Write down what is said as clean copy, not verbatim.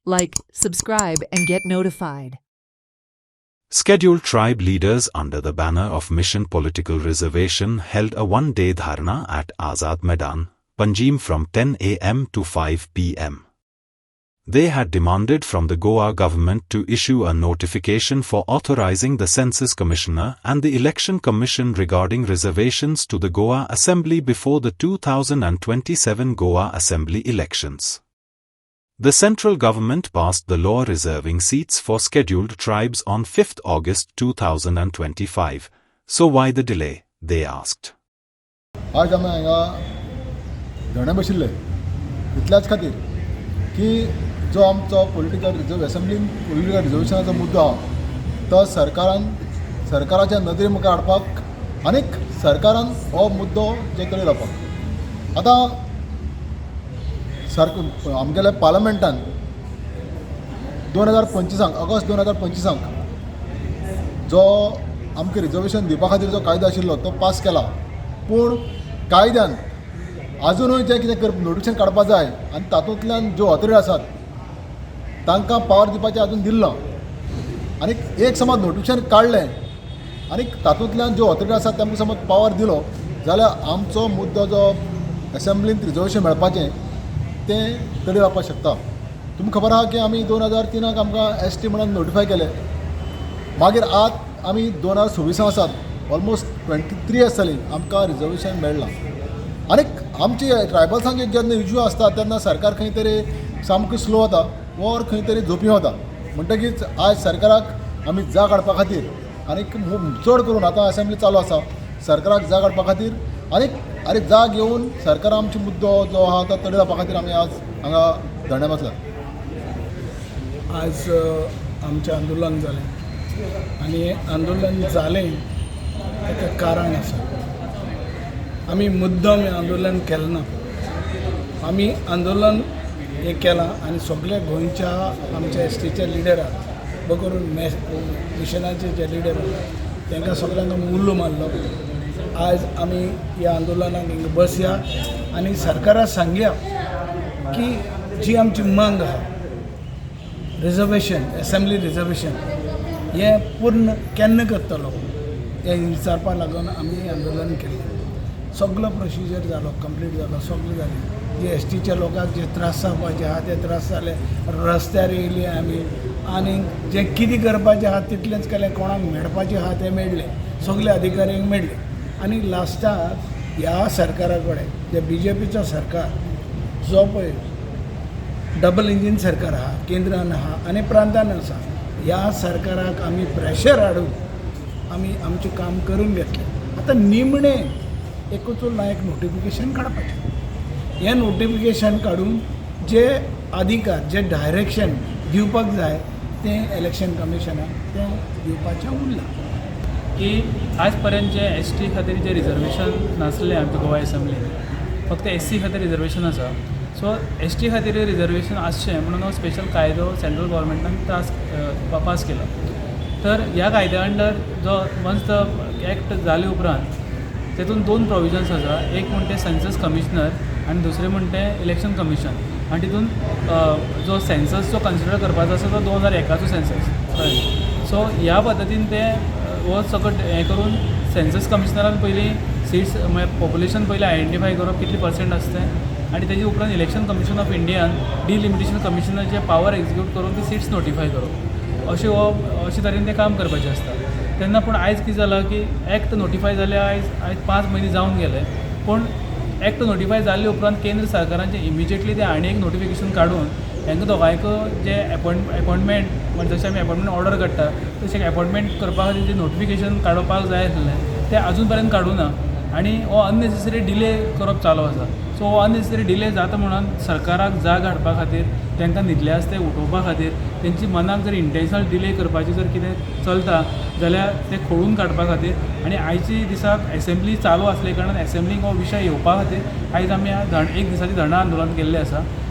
Like, subscribe, and get notified. Scheduled tribe leaders under the banner of Mission Political Reservation held a one-day dharna at Azad Maidan, Panjim from 10 a.m. to 5 p.m. They had demanded from the Goa government to issue a notification for authorizing the Census Commissioner and the Election Commission regarding reservations to the Goa Assembly before the 2027 Goa Assembly elections. The central government passed the law reserving seats for scheduled tribes on 5th August 2025. So why the delay, they asked. आज आमी हांगा धरणे बशिल्ले इतल्याच खातीर की जो आमचो political असेंब्लीन political रिजर्वेशनाचो मुद्दो आहा तो सरकाराच्या नदरे मुखार हाडपाक आनीक सरकारान हो मुद्दो जे कडेन लावपाक आतां आमगेल्या पार्लमेंटान 2025 ऑगस्ट 2025 जो आमकां रिजर्वेशन दिवपा खातीर जो कायदो आशिल्लो तो पास केला पूण कायद्यान आजुनूय जे कितें नोटिफिकेशन काडपा जाय आनी तातूंतल्यान ज्यो ऑथॉरिटी आसात तांकां पावर दिवपाचें आजून दिल्लो आनी एक समज नोटिफिकेशन काडलें आनी तातूंतल्यान ज्यो ऑथॉरिटी आसात तांकां समज पावर दिलो जाल्यार आमचो मुद्दो जो असेंब्लींत रिजर्वेशन मेळपाचें तें तडे जावपाक शकता. तुमकां खबर आहा की आमी 2003 आमकां ST म्हणून नोटिफाय केलें मागीर आज आमी 2026 आसात ऑलमोस्ट 23 इयर्स जालीं आमकां रिजर्वेशन मेळ्ळां आनीक आमची ट्रायबल्सांक जेन्ना इश्यू आसता तेन्ना सरकार खंय तरी सामको स्लो वता ओर खंय तरी झोपी वता म्हणटकीच आज सरकाराक आमी जाग हाडपा खातीर आनीक चड करून आतां असेंब्ली चालू आसा सरकाराक जाग हाडपा खातीर आनीक जाग घेवन सरकार आमचो मुद्दो जो आहा तो तडे जावपा खातीर आमी आज हांगा धरणे बसल्यात. आज आमचें आंदोलन जालें आनी हें आंदोलन जालें ताका कारण आसा. आमी मुद्दम हें आंदोलन केलें ना. आमी आंदोलन हें केलां आनी सगळे गोंयच्या आमच्या STचे लिडर आहा बरो करून मिशनाचे जे लिडर आहा तांकां सगळ्यांक मुल्लो मारलो. आज आमी ह्या आंदोलनाक हिंगा बसया आनी सरकाराक सांगया की जी आमची मांग आहा रिजर्वेशन असेंब्ली रिजर्वेशन हें पूर्ण केन्ना करतलो हें विचारपा लागून आमी आंदोलन केलें. सगळो प्रोसिजर जालो कंप्लीट जालो सगळें जालें. जे STच्या लोकांक जे त्रास जावपाचे आहा ते त्रास जाले रस्त्यार येयली आमी आनी जे कितें करपाचें आहा तितलेंच केलें. कोणाक मेळपाचें आहा तें मेळ्ळें सगळे अधिकाऱ्यांक मेळ्ळें आनी लास्टाक ह्या सरकारा कडेन जे BJPचो सरकार जो पळय डबल इंजीन सरकार आहा केंद्रान आहा आनी प्रांतान आसा ह्या सरकाराक आमी प्रेशर हाडून आमी आमचें काम करून घेतलें. आतां निमणें एकूच उरलां एक नोटिफिकेशन काडपाचें. हें नोटिफिकेशन काडून जे अधिकार जे डायरेक्शन दिवपाक जाय तें इलेक्शन कमिशनाक तें दिवपाचें उरलां. की आज पर्यंत जे ST खातीर जे रिजर्वेशन नासलें आमच्या गोवा असेंब्लीन फक्त SC खातीर रिजर्वेशन आसा. सो ST खातीर रिजर्वेशन आसचें म्हणून हो स्पेशल कायदो सेंट्रल गव्हर्मेंटान पास केलो. तर ह्या कायद्या अंडर जो वन्स द एक्ट जाले उपरांत तेतून 2 प्रोविजन्स आसा. एक म्हणटे सेन्सस कमिशनर आनी दुसरें म्हणटे इलेक्शन कमिशन आनी तितून जो सेन्सस जो कन्सिडर करपाचो आसा तो 2001चो सेन्सस. सो ह्या पद्दतीन ते हो सगळं हें करून सेन्सस कमिशनरान पयलीं सिट्स म्हळ्यार पॉप्युलेशन पयलीं आयडेंटिफाय करप कितली % आसतें आनी तेजे उपरांत इलेक्शन कमिशन ऑफ इंडियान डिलिमिटेशन कमिशनाचे पावर एक्झिक्यूट करून ती सिट्स नोटिफाय करप अशे तरेन तें काम करपाचें आसता. तेन्ना पूण आयज कितें जालां की एक्ट नोटिफाय जाले आयज 5 म्हयने जावन गेले पूण एक्ट नोटिफाय जाल्ले उपरांत केंद्र सरकारान इमिजिएटली ते आनी एक नोटिफिकेशन काडून हांकां दोगांयक जे अपॉयंटमेंट म्हणजे जशें आमी अपॉयंटमेंट ऑर्डर काडटा तशें अपॉयंटमेंट करपा खातीर जे नोटिफिकेशन काडपाक जाय आसलें तें आजून पर्यंत काडूं ना आनी हो अननेसेसरी डिले करप चालू आसा. सो हो अननेसेसरी डिले जाता म्हणून सरकाराक जाग हाडपा खातीर तांकां न्हिदले आसते उठोवपा खातीर तेंची मनाक जर इंटेन्शनल डिले करपाची जर कितें चलता जाल्यार ते खोडून काडपा खातीर आनी आयची दिसाक असेंब्ली चालू आसले कारणान असेंब्लीक हो विशय येवपा खातीर आयज आमी एक दिसाची धरणां आंदोलन केल्लें आसा.